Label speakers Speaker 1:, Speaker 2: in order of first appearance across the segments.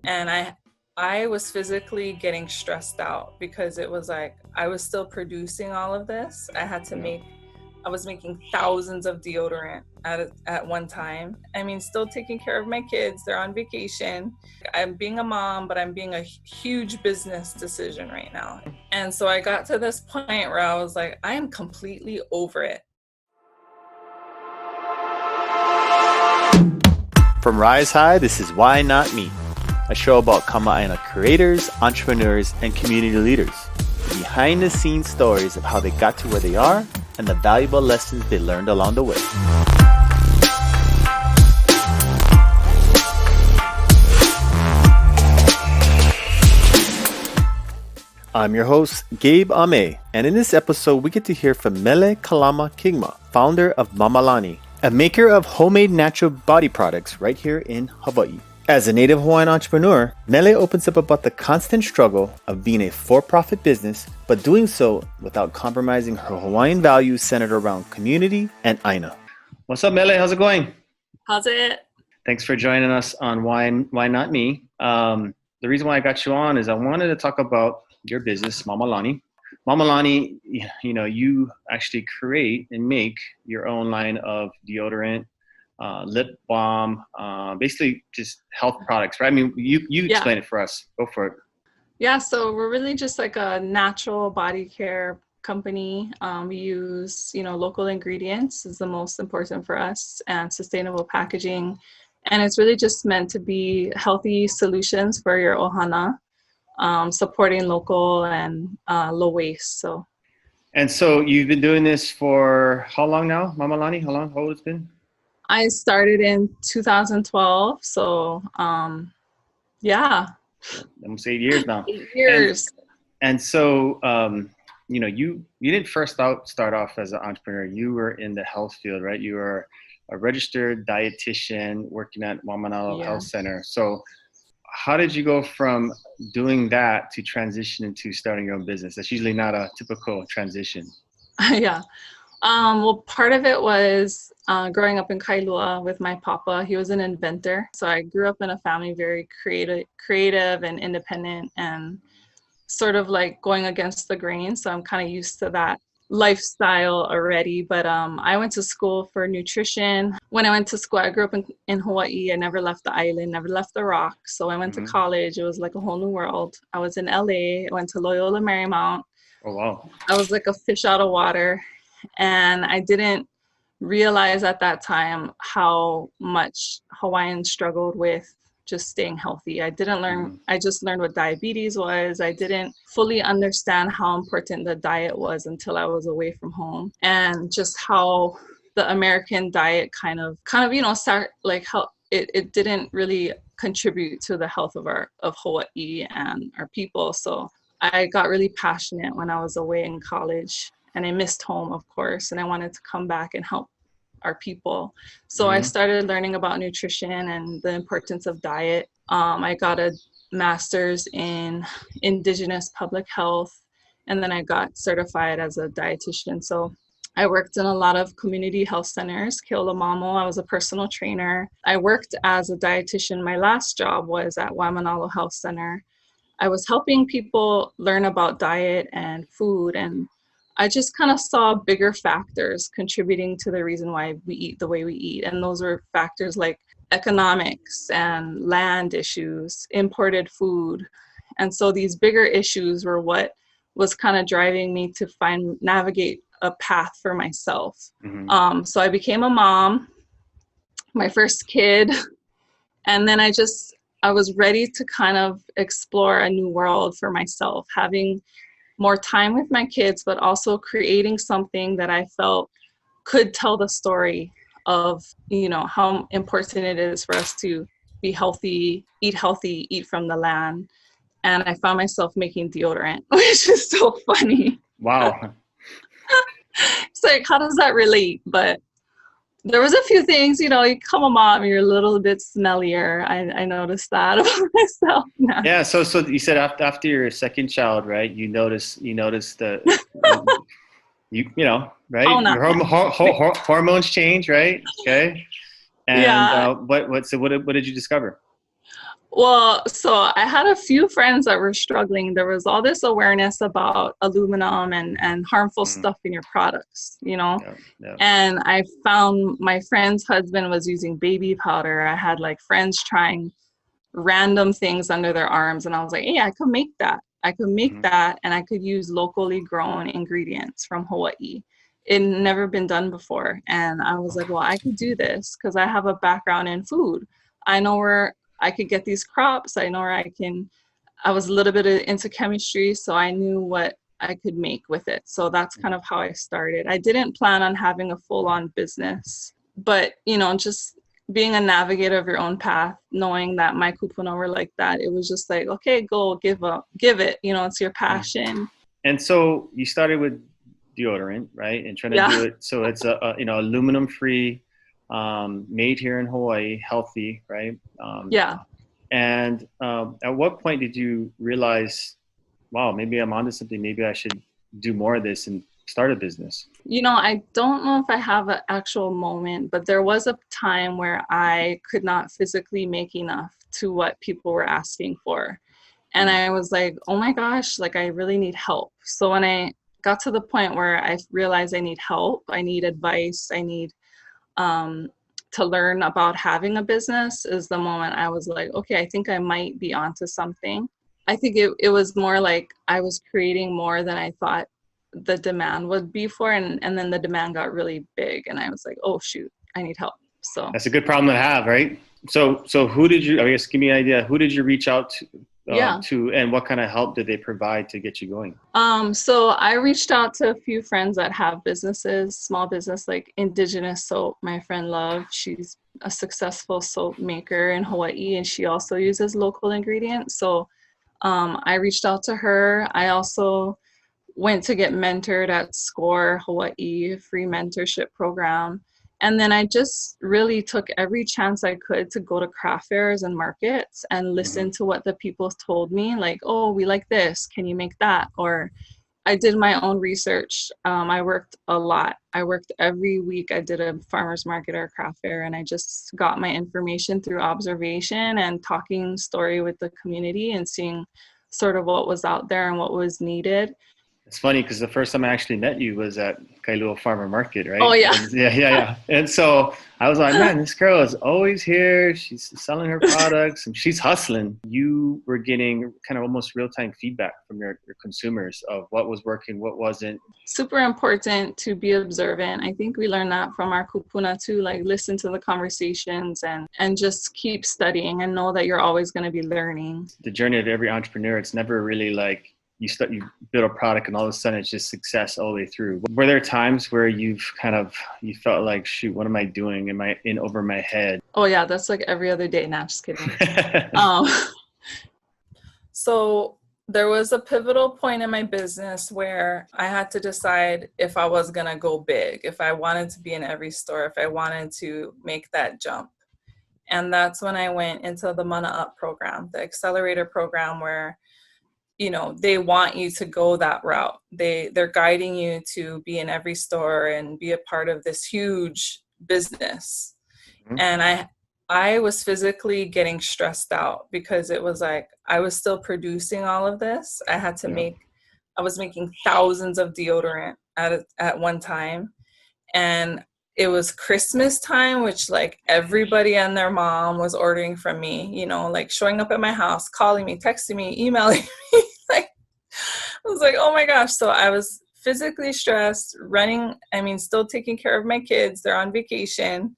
Speaker 1: And I was physically getting stressed out because it was like I was still producing all of this. I was making thousands of deodorant at one time. I mean, still taking care of my kids. They're on vacation. I'm being a mom, but I'm being a huge business decision right now. And so I got to this point where I was like, I am completely over it.
Speaker 2: From Rise High, this is Why Not Me, a show about Kama'aina creators, entrepreneurs, and community leaders. Behind-the-scenes stories of how they got to where they are and the valuable lessons they learned along the way. I'm your host, Gabe Ame, and in this episode, we get to hear from Mele Kalama-Kingma, founder of Mamalani, a maker of homemade natural body products right here in Hawaii. As a native Hawaiian entrepreneur, Mele opens up about the constant struggle of being a for-profit business, but doing so without compromising her Hawaiian values centered around community and Aina. What's up, Mele? How's it going?
Speaker 1: How's it?
Speaker 2: Thanks for joining us on Why Not Me. The reason why I got you on is I wanted to talk about your business, Mamalani. Mamalani, you actually create and make your own line of deodorant, lip balm, basically just health products, right? I mean, you explain it for us. Go for it.
Speaker 1: Yeah, so we're really just like a natural body care company. We use, local ingredients is the most important for us, and sustainable packaging. And it's really just meant to be healthy solutions for your ohana, supporting local and low waste.
Speaker 2: And so you've been doing this for how long now, Mamalani? How old it's been?
Speaker 1: I started in 2012, so yeah.
Speaker 2: Almost 8 years now.
Speaker 1: 8 years.
Speaker 2: And so, you didn't start off as an entrepreneur. You were in the health field, right? You were a registered dietitian working at Wamanalo Health Center. So how did you go from doing that to transition into starting your own business? That's usually not a typical transition.
Speaker 1: Yeah. Well, part of it was growing up in Kailua with my papa. He was an inventor. So I grew up in a family very creative and independent and sort of like going against the grain. So I'm kind of used to that lifestyle already. But I went to school for nutrition. When I went to school, I grew up in Hawaii. I never left the island, never left the rock. So I went to college. It was like a whole new world. I was in LA. I went to Loyola Marymount.
Speaker 2: Oh, wow.
Speaker 1: I was like a fish out of water. And I didn't realize at that time how much Hawaiians struggled with just staying healthy. I didn't learn, I just learned what diabetes was. I didn't fully understand how important the diet was until I was away from home, and just how the American diet kind of, start like how it didn't really contribute to the health of Hawaii and our people. So I got really passionate when I was away in college. And I missed home, of course, and I wanted to come back and help our people. So I started learning about nutrition and the importance of diet. I got a master's in Indigenous public health, and then I got certified as a dietitian. So I worked in a lot of community health centers, Keolamamo. I was a personal trainer. I worked as a dietitian. My last job was at Waimanalo Health Center. I was helping people learn about diet and food, and I just kind of saw bigger factors contributing to the reason why we eat the way we eat. And those were factors like economics and land issues, imported food. And so these bigger issues were what was kind of driving me to navigate a path for myself. So I became a mom, my first kid, and then I was ready to kind of explore a new world for myself, having more time with my kids, but also creating something that I felt could tell the story of, how important it is for us to be healthy, eat from the land. And I found myself making deodorant, which is so funny.
Speaker 2: Wow.
Speaker 1: It's like, how does that relate? But there was a few things, you become a mom, you're a little bit smellier. I noticed that about myself now.
Speaker 2: Yeah. So you said after your second child, right? You notice the, right?
Speaker 1: Oh, no.
Speaker 2: Your hormones change, right? Okay. And
Speaker 1: Yeah.
Speaker 2: what did you discover?
Speaker 1: Well, so I had a few friends that were struggling. There was all this awareness about aluminum and harmful stuff in your products, you know?
Speaker 2: Yeah, yeah.
Speaker 1: And I found my friend's husband was using baby powder. I had like friends trying random things under their arms. And I was like, hey, I could make that. I could make that, and I could use locally grown ingredients from Hawaii. It had never been done before. And I was like, well, I could do this because I have a background in food. I know where I could get these crops. I know where I was a little bit into chemistry, so I knew what I could make with it. So that's kind of how I started. I didn't plan on having a full-on business, but, you know, just being a navigator of your own path, knowing that my kupuna were like that, it was just like, okay, go give it, you know, it's your passion.
Speaker 2: And so you started with deodorant, right? And trying to do it. So it's you know, aluminum free, made here in Hawaii, healthy, right?
Speaker 1: Yeah.
Speaker 2: And at what point did you realize, wow, maybe I'm onto something. Maybe I should do more of this and start a business?
Speaker 1: You know, I don't know if I have an actual moment, but there was a time where I could not physically make enough to what people were asking for. And I was like, oh my gosh, like I really need help. So when I got to the point where I realized I need help, I need advice, I need to learn about having a business, is the moment I was like, okay, I think I might be onto something. I think it was more like I was creating more than I thought the demand would be for, and then the demand got really big, and I was like, oh shoot, I need help. So
Speaker 2: that's a good problem to have, right? So who did you, I guess, give me an idea, who did you reach out to, and what kind of help did they provide to get you going?
Speaker 1: So I reached out to a few friends that have businesses, small business, like Indigenous Soap. My friend Love, she's a successful soap maker in Hawaii, and she also uses local ingredients. So I reached out to her. I also went to get mentored at SCORE Hawaii, free mentorship program. And then I just really took every chance I could to go to craft fairs and markets and listen to what the people told me, like, oh, we like this, can you make that? Or I did my own research. I worked a lot. I worked every week. I did a farmer's market or a craft fair, and I just got my information through observation and talking story with the community and seeing sort of what was out there and what was needed.
Speaker 2: It's funny because the first time I actually met you was at Kailua Farmer Market, right?
Speaker 1: Oh, yeah.
Speaker 2: And, yeah. And so I was like, man, this girl is always here. She's selling her products and she's hustling. You were getting kind of almost real-time feedback from your consumers of what was working, what wasn't.
Speaker 1: Super important to be observant. I think we learned that from our kupuna too, like listen to the conversations and just keep studying and know that you're always going to be learning.
Speaker 2: The journey of every entrepreneur, it's never really like, you build a product and all of a sudden it's just success all the way through. Were there times where you felt like, shoot, what am I doing? Am I in over my head?
Speaker 1: Oh yeah, that's like every other day. Nah, just kidding. So there was a pivotal point in my business where I had to decide if I was going to go big, if I wanted to be in every store, if I wanted to make that jump. And that's when I went into the Mana Up program, the accelerator program, where you know, they want you to go that route. They're guiding you to be in every store and be a part of this huge business. And I was physically getting stressed out because it was like, I was still producing all of this. I had to I was making thousands of deodorant at one time. And it was Christmas time, which like everybody and their mom was ordering from me, you know, like showing up at my house, calling me, texting me, emailing me. Like, I was like, oh my gosh. So I was physically stressed, still taking care of my kids. They're on vacation.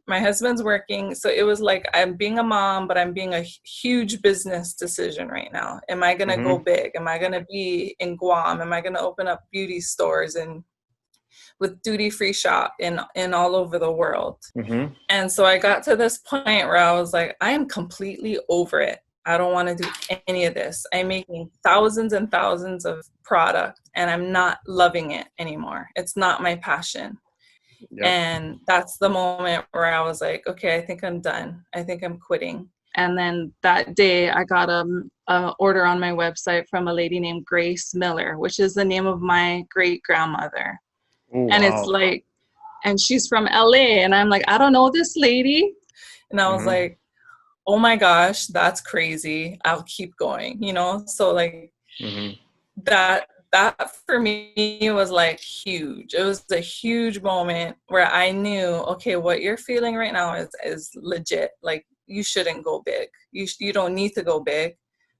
Speaker 1: My husband's working. So it was like, I'm being a mom, but I'm being a huge business decision right now. Am I going to go big? Am I going to be in Guam? Am I going to open up beauty stores and with duty-free shop in all over the world? And so I got to this point where I was like, I am completely over it. I don't want to do any of this. I'm making thousands and thousands of product and I'm not loving it anymore. It's not my passion. Yep. And that's the moment where I was like, okay, I think I'm done. I think I'm quitting. And then that day I got a order on my website from a lady named Grace Miller, which is the name of my great grandmother. Oh, and wow. It's like, and she's from LA. And I'm like, I don't know this lady. And I was like, oh my gosh, that's crazy. I'll keep going, you know? So like
Speaker 2: Mm-hmm.
Speaker 1: that for me was like huge. It was a huge moment where I knew, okay, what you're feeling right now is legit. Like you shouldn't go big. You don't need to go big.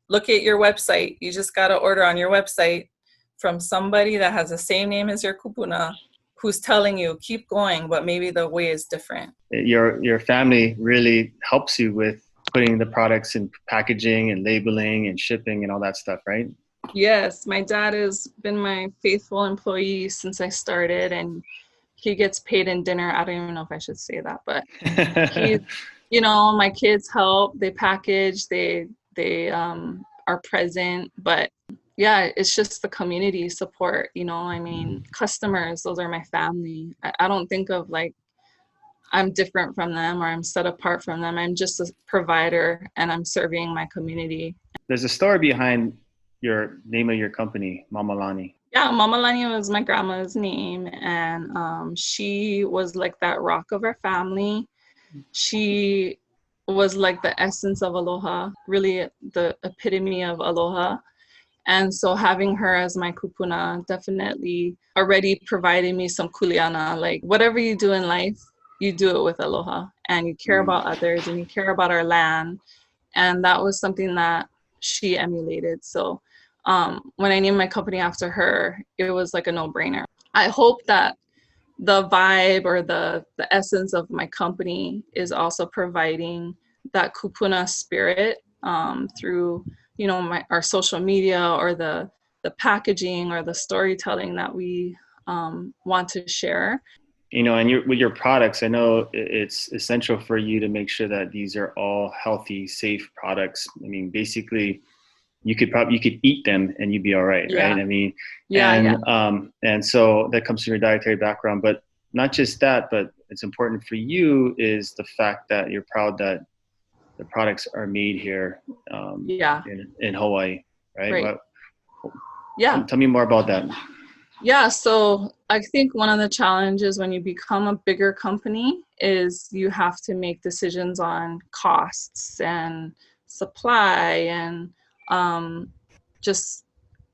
Speaker 1: Look at your website. You just got to order on your website from somebody that has the same name as your kupuna, who's telling you keep going, but maybe the way is different.
Speaker 2: Your family really helps you with putting the products in packaging and labeling and shipping and all that stuff, right?
Speaker 1: Yes, my dad has been my faithful employee since I started, and he gets paid in dinner. I don't even know if I should say that, but he, you know, my kids help. They package. They are present. But yeah, it's just the community support. You know, I mean, customers. Those are my family. I don't think of like I'm different from them or I'm set apart from them. I'm just a provider, and I'm serving my community.
Speaker 2: There's a story behind your name of your company, Mamalani.
Speaker 1: Yeah, Mamalani was my grandma's name, and she was like that rock of our family. She was like the essence of aloha, really the epitome of aloha. And so having her as my kupuna definitely already provided me some kuleana. Like whatever you do in life, you do it with aloha, and you care about others, and you care about our land. And that was something that she emulated. So when I named my company after her, it was like a no-brainer. I hope that the vibe or the essence of my company is also providing that kupuna spirit through, you know, our social media or the packaging or the storytelling that we want to share.
Speaker 2: You know, and with your products, I know it's essential for you to make sure that these are all healthy, safe products. I mean, basically, you could eat them and you'd be all right,
Speaker 1: Yeah.
Speaker 2: right? I mean,
Speaker 1: Yeah.
Speaker 2: and so that comes from your dietary background, but not just that, but it's important for you is the fact that you're proud that the products are made here,
Speaker 1: Yeah.
Speaker 2: in Hawaii, right?
Speaker 1: Right.
Speaker 2: What,
Speaker 1: Yeah.
Speaker 2: tell me more about that.
Speaker 1: Yeah, so I think one of the challenges when you become a bigger company is you have to make decisions on costs and supply and just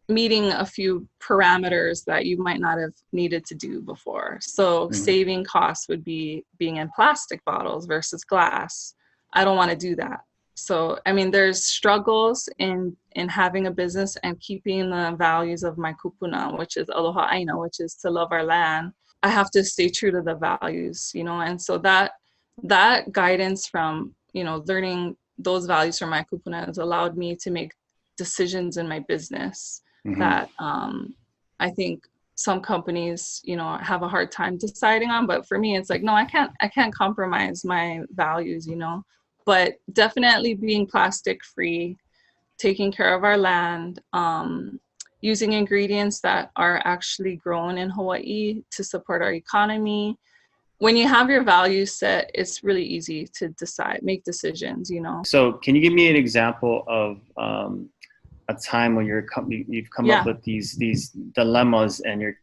Speaker 1: meeting a few parameters that you might not have needed to do before. So
Speaker 2: Mm-hmm.
Speaker 1: saving costs would be being in plastic bottles versus glass. I don't want to do that. So, I mean, there's struggles in having a business and keeping the values of my kupuna, which is aloha aina, which is to love our land. I have to stay true to the values, you know, and so that guidance from, you know, learning those values from my kupuna has allowed me to make decisions in my business that I think some companies, you know, have a hard time deciding on. But for me, it's like, no, I can't compromise my values, you know. But definitely being plastic free, taking care of our land, using ingredients that are actually grown in Hawaii to support our economy. When you have your values set, it's really easy to make decisions, you know.
Speaker 2: So, can you give me an example of a time when you've come up
Speaker 1: Yeah.
Speaker 2: with these dilemmas and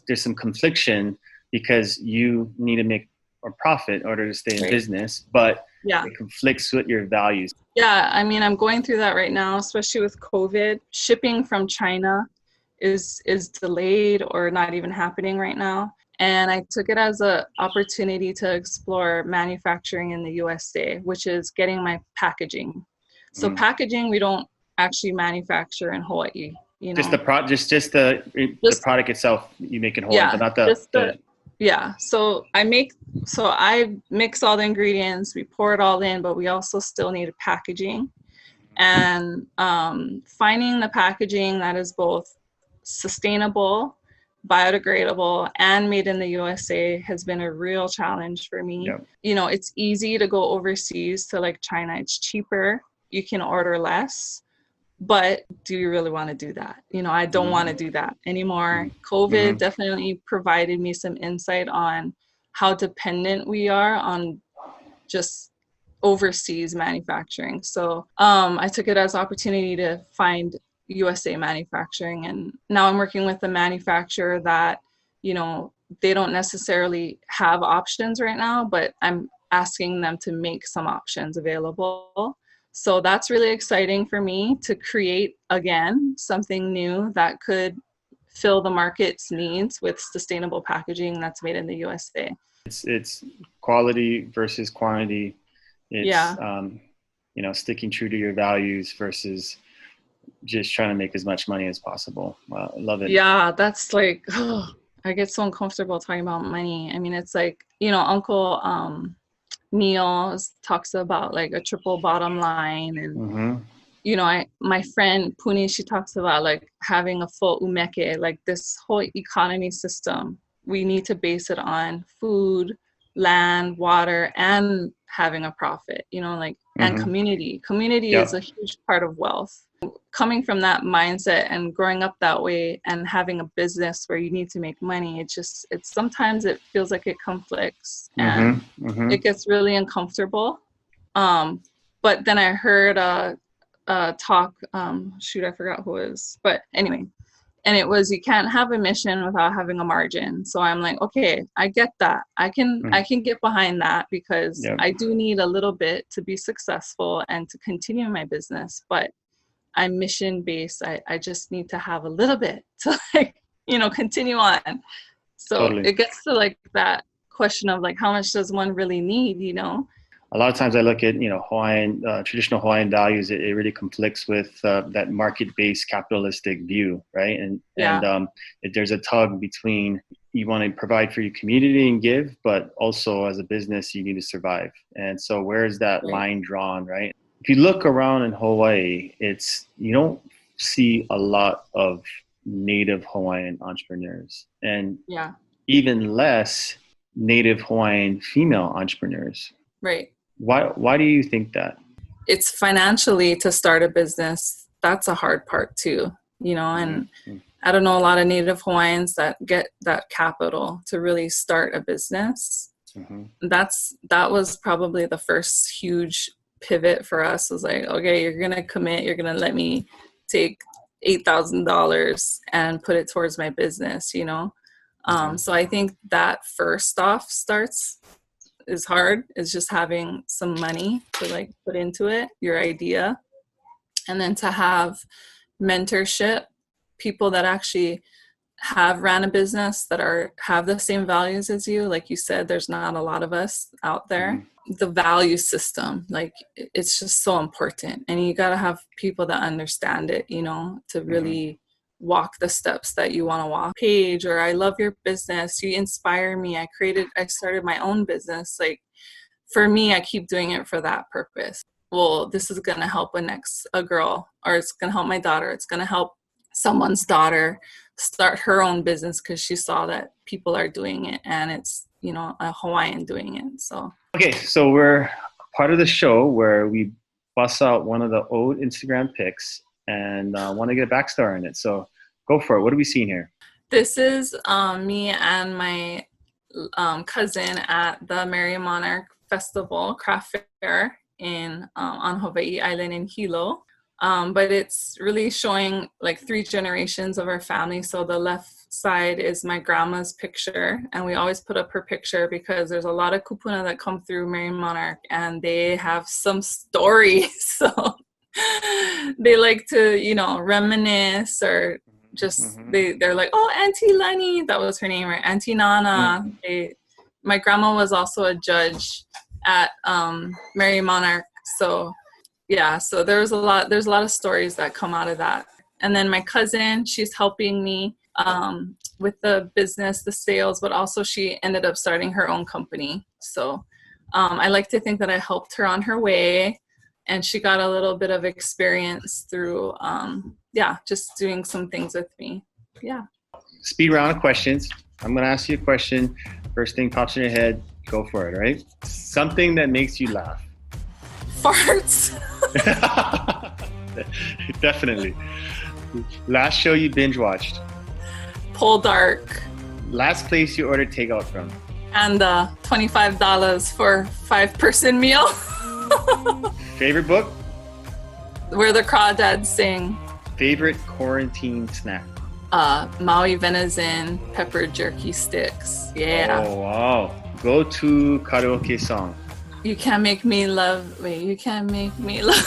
Speaker 2: there's some confliction because you need to make a profit in order to stay in
Speaker 1: Right.
Speaker 2: business, but
Speaker 1: Yeah.
Speaker 2: it conflicts with your values.
Speaker 1: Yeah, I mean, I'm going through that right now, especially with COVID. Shipping from China is delayed or not even happening right now. And I took it as an opportunity to explore manufacturing in the USA, which is getting my packaging. So packaging, we don't actually manufacture in Hawaii, you know.
Speaker 2: Just the
Speaker 1: Just
Speaker 2: product itself you make in Hawaii, but
Speaker 1: yeah,
Speaker 2: not
Speaker 1: just
Speaker 2: the
Speaker 1: yeah. So I mix all the ingredients, we pour it all in, but we also still need packaging. And finding the packaging that is both sustainable, biodegradable, and made in the USA has been a real challenge for me.
Speaker 2: Yeah.
Speaker 1: You know, it's easy to go overseas to like China. It's cheaper. You can order less. But do you really want to do that? You know, I don't want to do that anymore. COVID definitely provided me some insight on how dependent we are on just overseas manufacturing. So I took it as an opportunity to find USA manufacturing. And now I'm working with a manufacturer that, you know, they don't necessarily have options right now, but I'm asking them to make some options available. So that's really exciting for me to create, again, something new that could fill the market's needs with sustainable packaging that's made in the USA.
Speaker 2: It's quality versus quantity. It's,
Speaker 1: Yeah.
Speaker 2: Sticking true to your values versus just trying to make as much money as possible. Wow, I love it.
Speaker 1: Yeah, that's like, oh, I get so uncomfortable talking about money. I mean, it's like, Uncle Neil talks about like a triple bottom line, and my friend Puni, she talks about like having a full umeke, like this whole economy system. We need to base it on food, land, water, and having a profit, and community. Community is a huge part of wealth. Coming from that mindset and growing up that way and having a business where you need to make money, sometimes it feels like it conflicts and it gets really uncomfortable. But then I heard a talk, I forgot who it was, but anyway, and it was, you can't have a mission without having a margin. So I'm like, okay, I get that. I can get behind that, because I do need a little bit to be successful and to continue my business, but I'm mission based. I just need to have a little bit to continue on. So It gets to like that question of like, how much does one really need,
Speaker 2: A lot of times I look at, Hawaiian, traditional Hawaiian values, it really conflicts with that market-based capitalistic view, right? And there's a tug between, you want to provide for your community and give, but also as a business, you need to survive. And so where is that line drawn, right? If you look around in Hawaii, you don't see a lot of native Hawaiian entrepreneurs, and even less native Hawaiian female entrepreneurs.
Speaker 1: Right.
Speaker 2: Why do you think that?
Speaker 1: It's financially, to start a business, that's a hard part too, and I don't know a lot of native Hawaiians that get that capital to really start a business. That was probably the first huge pivot for us, was like, okay, you're going to commit, you're going to let me take $8,000 and put it towards my business, So I think that first off is hard. It's just having some money to like put into it, your idea, and then to have mentorship, people that actually have ran a business that have the same values as you. Like you said, there's not a lot of us out there. The value system, like, it's just so important, and you got to have people that understand it, to really walk the steps that you want to walk. Paige, or I love your business, you inspire me, I started my own business. Like, for me, I keep doing it for that purpose. Well, this is going to help a girl, or it's going to help my daughter, it's going to help someone's daughter start her own business because she saw that people are doing it, and it's a Hawaiian doing it. So
Speaker 2: okay, so we're part of the show where we bust out one of the old Instagram pics and want to get a backstory on it. So go for it. What are we seeing here?
Speaker 1: This is me and my cousin at the Merry Monarch Festival Craft Fair on Hawaii Island in Hilo. But it's really showing like 3 generations of our family. So the left side is my grandma's picture, and we always put up her picture because there's a lot of kupuna that come through Merry Monarch, and they have some stories. So they like to, reminisce, or just they're like, oh, Auntie Lenny, that was her name, right? Auntie Nana. My grandma was also a judge at Merry Monarch, so there's a lot of stories that come out of that. And then my cousin, she's helping me with the business, the sales, but also she ended up starting her own company. So I like to think that I helped her on her way, and she got a little bit of experience through, just doing some things with me. Yeah.
Speaker 2: Speed round of questions. I'm going to ask you a question. First thing pops in your head, go for it, all right? Something that makes you laugh.
Speaker 1: Farts.
Speaker 2: Definitely. Last show you binge watched.
Speaker 1: Pole Dark.
Speaker 2: Last place you ordered takeout from.
Speaker 1: And $25 for 5-person meal.
Speaker 2: Favorite book?
Speaker 1: Where the Crawdads Sing.
Speaker 2: Favorite quarantine snack?
Speaker 1: Maui venison pepper jerky sticks. Yeah.
Speaker 2: Oh wow. Go to karaoke song.
Speaker 1: You can't make me love. Wait, you can't make me love.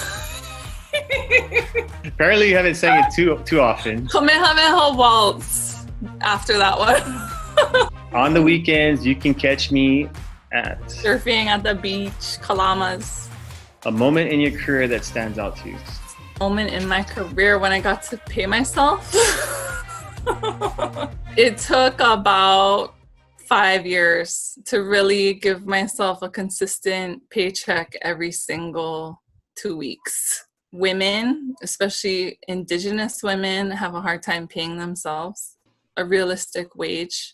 Speaker 2: Apparently, you haven't sang it too often.
Speaker 1: Kamehameha Waltz after that one.
Speaker 2: On the weekends, you can catch me at
Speaker 1: surfing at the beach, Kalamas.
Speaker 2: A moment in your career that stands out to you.
Speaker 1: Moment in my career when I got to pay myself. It took about 5 years to really give myself a consistent paycheck every single 2 weeks. Women, especially Indigenous women, have a hard time paying themselves a realistic wage.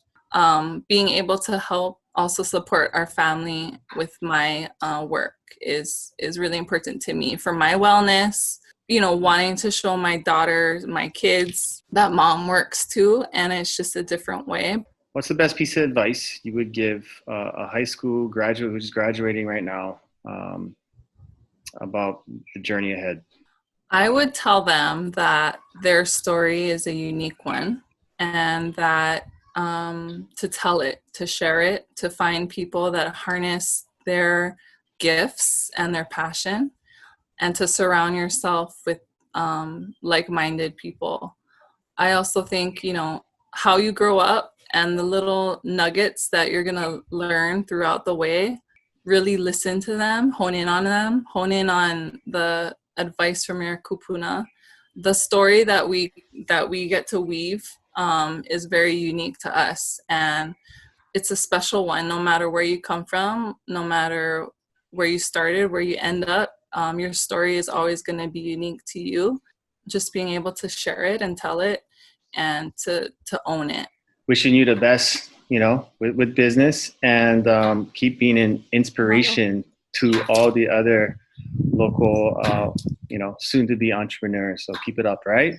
Speaker 1: Being able to help also support our family with my work is really important to me for my wellness. You know, wanting to show my daughter, my kids, that mom works too, and it's just a different way.
Speaker 2: What's the best piece of advice you would give a high school graduate who's graduating right now about the journey ahead?
Speaker 1: I would tell them that their story is a unique one, and that to tell it, to share it, to find people that harness their gifts and their passion, and to surround yourself with like-minded people. I also think, you know, how you grow up and the little nuggets that you're going to learn throughout the way, really listen to them, hone in on the advice from your kupuna. The story that we get to weave is very unique to us, and it's a special one. No matter where you come from, no matter where you started, where you end up, your story is always going to be unique to you. Just being able to share it and tell it and to own it.
Speaker 2: Wishing you the best, you know, with business, and keep being an inspiration to all the other local, you know, soon-to-be entrepreneurs. So keep it up, right?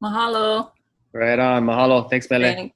Speaker 1: Mahalo.
Speaker 2: Right on. Mahalo. Thanks, Mele.